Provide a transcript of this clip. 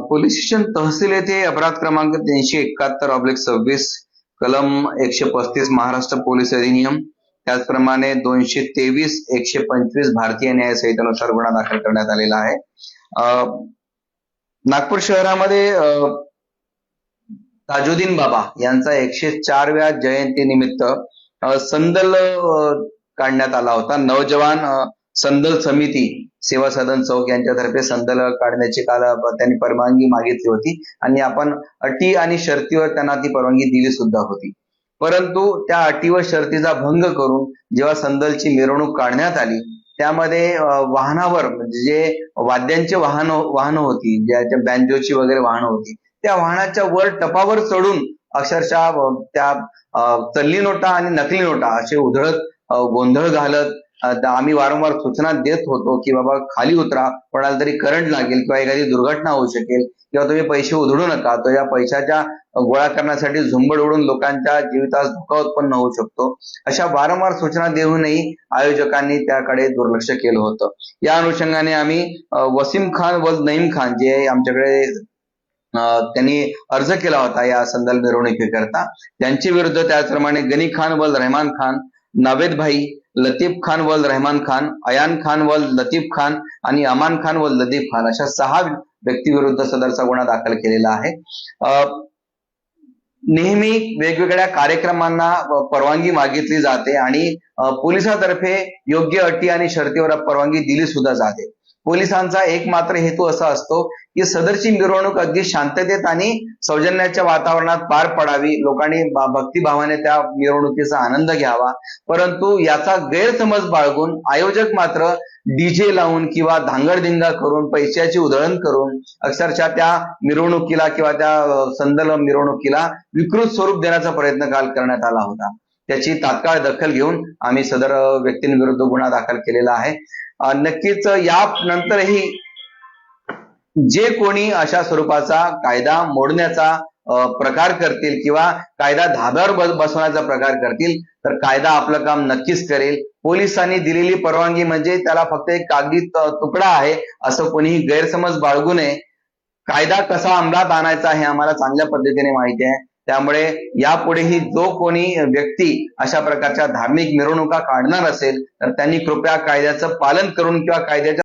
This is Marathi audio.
पोलीस स्टेशन तहसील येथे अपराध क्रमांक 371/26 कलम 135 महाराष्ट्र पोलीस अधिनियम, त्याचप्रमाणे 223/125 भारतीय न्याय संहितेनुसार गुन्हा दाखल करण्यात आलेला आहे. नागपूर शहरामध्ये ताजुद्दीन बाबा यांचा 104व्या जयंतीनिमित्त संदल काढण्यात आला होता. नवजवान संदल समिती सेवा सदन चौक यांच्यातर्फे संदल काढण्याची काल त्यांनी परवानगी मागितली होती आणि आपण अटी आणि शर्तीवर त्यांना ती परवानगी दिली सुद्धा होती. परंतु त्या अटी व शर्तीचा भंग करून जेव्हा संदलची मिरवणूक काढण्यात आली त्यामध्ये वाहनावर म्हणजे जे वाद्यांचे वाहन होती, ज्याच्या बँजोची वगैरे वाहनं होती, त्या वाहनाच्या वर टपावर चढून अक्षरशः त्या चलनी नोटा आणि नकली नोटा असे उधळत गोंधळ घालत आम्ही वारंवार सूचना देत होतो की बाबा खाली उतरा, कोणाला तरी करंट लागेल किंवा एखादी दुर्घटना होऊ शकेल किंवा तुम्ही पैसे उधळू नका, तो या पैशाच्या गोळा करण्यासाठी झुंबड उडून लोकांच्या जीवितास धोका उत्पन्न होऊ शकतो. अशा वारंवार सूचना देऊनही आयोजकांनी त्याकडे दुर्लक्ष केलं होतं. या अनुषंगाने आम्ही वसीम खान व नईम खान जे आमच्याकडे त्यांनी अर्ज केला होता या संदल मिरवणुकीकरता, त्यांच्या विरुद्ध त्याचप्रमाणे गनी खान वल रहमान खान, नावेद भाई, लतीफ खान वल रहमान खान, अयान खान वल लतीफ खान आणि अमान खान वल लतीफ खान अशा 6 व्यक्तीविरुद्ध सदरचा गुन्हा दाखल केलेला आहे. नेहमी वेगवेगळ्या कार्यक्रमांना परवानगी मागितली जाते आणि पोलिसांतर्फे योग्य अटी आणि शर्तीवर परवानगी दिली सुद्धा जाते. पोलिसांचा एकमात्र हेतू असा असतो की सदरची मिरवणूक अगदी शांततेत आणि सौजन्याच्या वातावरणात पार पडावी, लोकांनी भक्तिभावाने त्या मिरवणुकीचा आनंद घ्यावा. परंतु याचा गैरसमज बाळगून आयोजक मात्र डीजे लावून किंवा धांगडधिंगा करून पैशाची उधळण करून अक्षरशः त्या मिरवणुकीला किंवा त्या संदल मिरवणुकीला विकृत स्वरूप देण्याचा प्रयत्न काल करण्यात आला होता. त्याची तात्काळ दखल घेऊन आम्ही सदर व्यक्तींविरुद्ध गुन्हा दाखल केलेला आहे. नक्कीच यानंतरही जे कोणी अशा स्वरूपाचा कायदा मोडण्याचा प्रकार करतील किंवा कायदा धाब्यावर बसवण्याचा प्रकार करतील तर कायदा आपलं काम नक्कीच करेल. पोलिसांनी दिलेली परवानगी म्हणजे त्याला फक्त एक कागदी तुकडा आहे असं कोणीही गैरसमज बाळगू नये. कायदा कसा अंमलात आणायचा हे आम्हाला चांगल्या पद्धतीने माहिती आहे. त्यामुळे यापुढेही जो कोणी व्यक्ती अशा प्रकारच्या धार्मिक मिरवणुका काढणार असेल तर त्यांनी कृपया कायद्याचं पालन करून किंवा कायद्याच्या